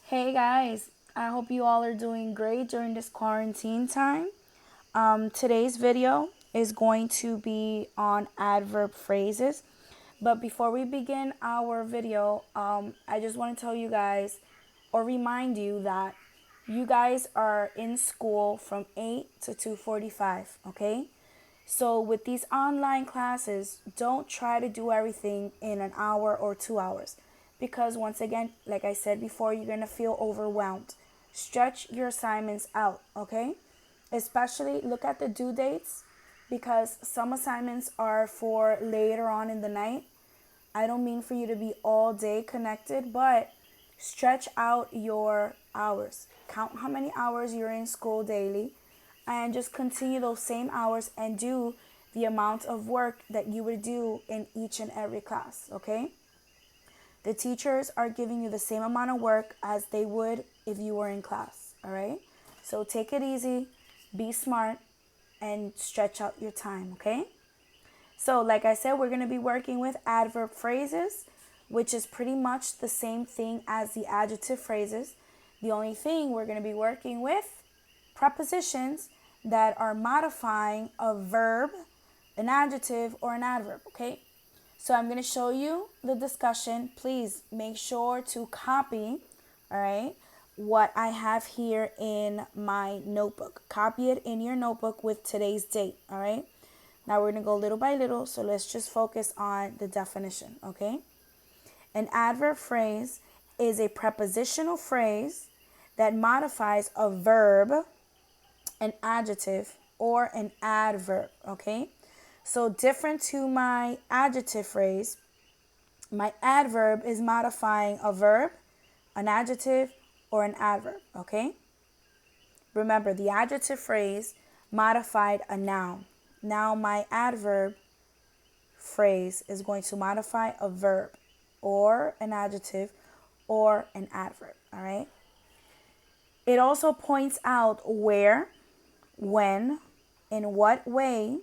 Hey guys, I hope you all are doing great during this quarantine time. Today's video is going to be on adverb phrases. But before we begin our video, I just want to tell you guys or remind you that you guys are in school from 8 to 2:45, okay? So with these online classes, don't try to do everything in an hour or 2 hours because once again, like I said before, you're going to feel overwhelmed. Stretch your assignments out, okay? Especially look at the due dates because some assignments are for later on in the night. I don't mean for you to be all day connected, but stretch out your hours. Count how many hours you're in school daily and just continue those same hours and do the amount of work that you would do in each and every class, okay? The teachers are giving you the same amount of work as they would if you were in class, all right? So take it easy, be smart, and stretch out your time, okay? So, like I said, we're going to be working with adverb phrases, which is pretty much the same thing as the adjective phrases. The only thing we're going to be working with prepositions that are modifying a verb, an adjective, or an adverb, okay? So I'm going to show you the discussion. Please make sure to copy, all right, what I have here in my notebook. Copy it in your notebook with today's date, all right? Now we're going to go little by little, so let's just focus on the definition, okay? An adverb phrase is a prepositional phrase that modifies a verb, an adjective, or an adverb, okay? So different to my adjective phrase, my adverb is modifying a verb, an adjective, or an adverb, okay? Remember, the adjective phrase modified a noun. Now my adverb phrase is going to modify a verb or an adjective or an adverb, all right? It also points out where, when, in what way,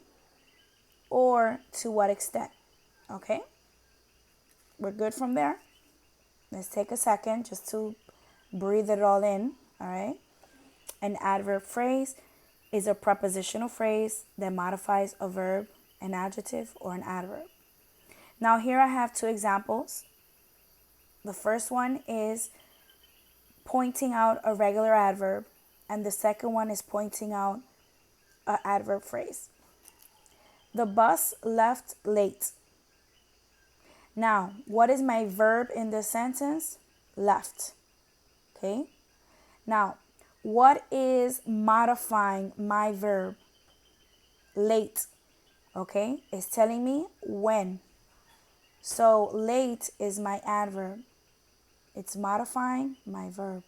or to what extent, okay? We're good from there? Let's take a second just to breathe it all in, all right? An adverb phrase is a prepositional phrase that modifies a verb, an adjective, or an adverb. Now here I have two examples. The first one is pointing out a regular adverb, and the second one is pointing out an adverb phrase. The bus left late. Now, what is my verb in this sentence? Left. Okay? Now, what is modifying my verb? Late. Okay? It's telling me when. So, late is my adverb. It's modifying my verb.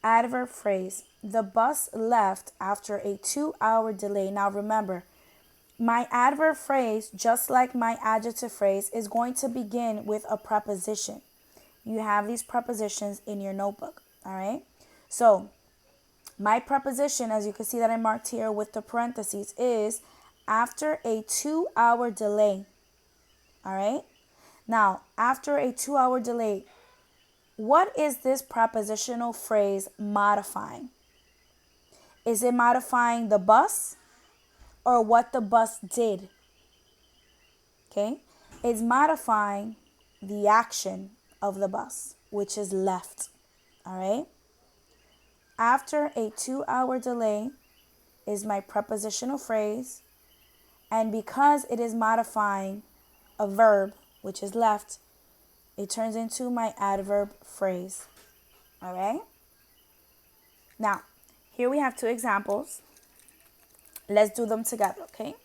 Adverb phrase. The bus left after a 2-hour delay. Now, remember, my adverb phrase, just like my adjective phrase, is going to begin with a preposition. You have these prepositions in your notebook, all right? So, my preposition, as you can see that I marked here with the parentheses, is after a 2-hour delay, all right? Now, after a 2-hour delay, what is this prepositional phrase modifying? Is it modifying the bus or what the bus did? Okay? It's modifying the action of the bus, which is left. All right? After a 2-hour delay is my prepositional phrase, and because it is modifying a verb, which is left, it turns into my adverb phrase. All right? Now, here we have two examples. Let's do them together, okay?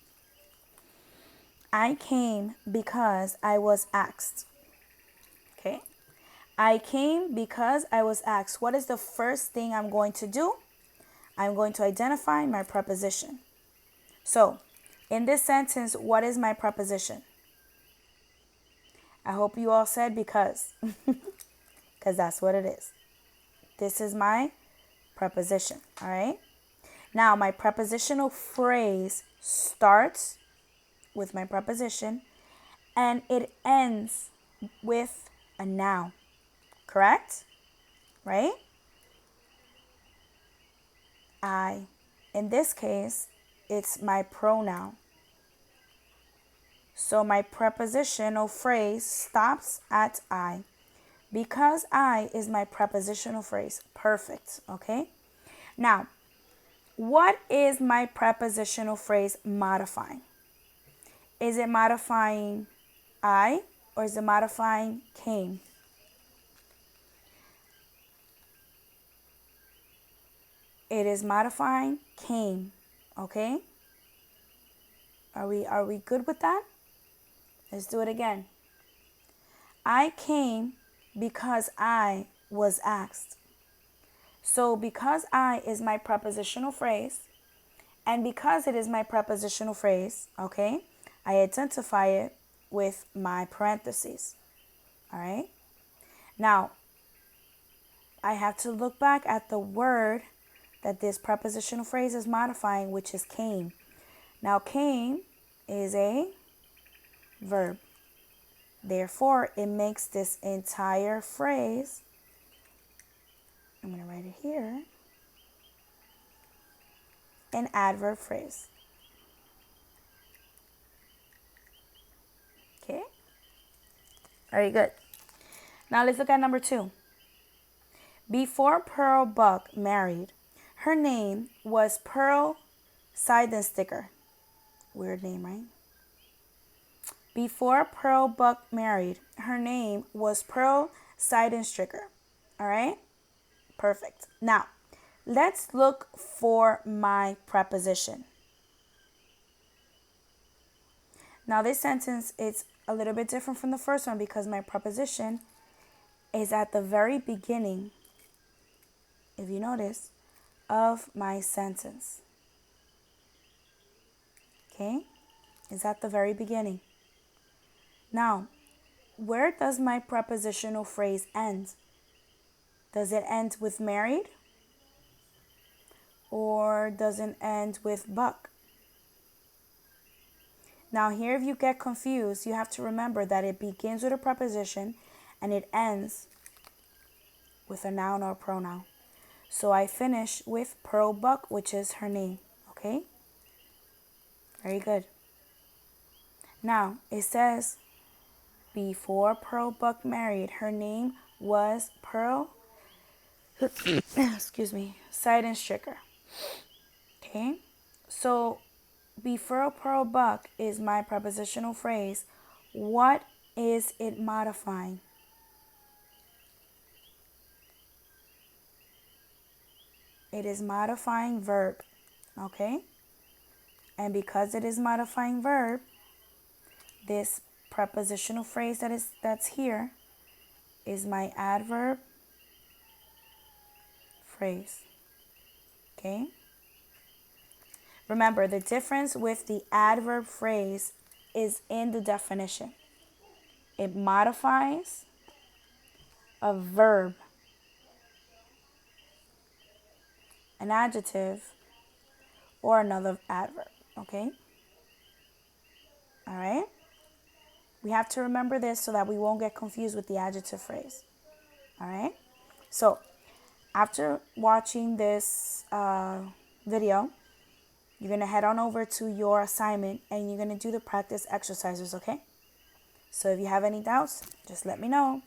I came because I was asked. Okay? I came because I was asked. What is the first thing I'm going to do? I'm going to identify my preposition. So, in this sentence, what is my preposition? I hope you all said because. Because that's what it is. This is my preposition, all right? Now, my prepositional phrase starts with my preposition and it ends with a noun, correct? right? I. In this case, it's my pronoun. So my prepositional phrase stops at I. Because I is my prepositional phrase. Perfect, okay? Now, what is my prepositional phrase modifying? Is it modifying I or is it modifying came? It is modifying came, okay? Are we good with that? Let's do it again. I came because I was asked. So because I is my prepositional phrase, and because it is my prepositional phrase, okay, I identify it with my parentheses. All right? Now, I have to look back at the word that this prepositional phrase is modifying, which is came. Now, came is a verb. Therefore, it makes this entire phrase, I'm going to write it here, an adverb phrase. Okay? Very good. Now let's look at number 2. Before Pearl Buck married, her name was Pearl Seidensticker. Weird name, right? Before Pearl Buck married, her name was Pearl Seidenstricker. All right? Perfect. Now, let's look for my preposition. Now, this sentence is a little bit different from the first one because my preposition is at the very beginning, if you notice, of my sentence. Okay? It's at the very beginning. Now, where does my prepositional phrase end? Does it end with married? Or does it end with buck? Now here, if you get confused, you have to remember that it begins with a preposition and it ends with a noun or a pronoun. So I finish with Pearl Buck, which is her name. Okay? Very good. Now, it says, before Pearl Buck married, her name was Pearl, excuse me, Seidenstricker. Okay? So, before Pearl Buck is my prepositional phrase. What is it modifying? It is modifying verb. Okay? And because it is modifying verb, this prepositional phrase that's here is my adverb phrase. Okay? Remember, the difference with the adverb phrase is in the definition. It modifies a verb, an adjective, or another adverb. Okay? All right? We have to remember this so that we won't get confused with the adjective phrase. All right? So, after watching this video, you're going to head on over to your assignment and you're going to do the practice exercises, okay? So if you have any doubts, just let me know.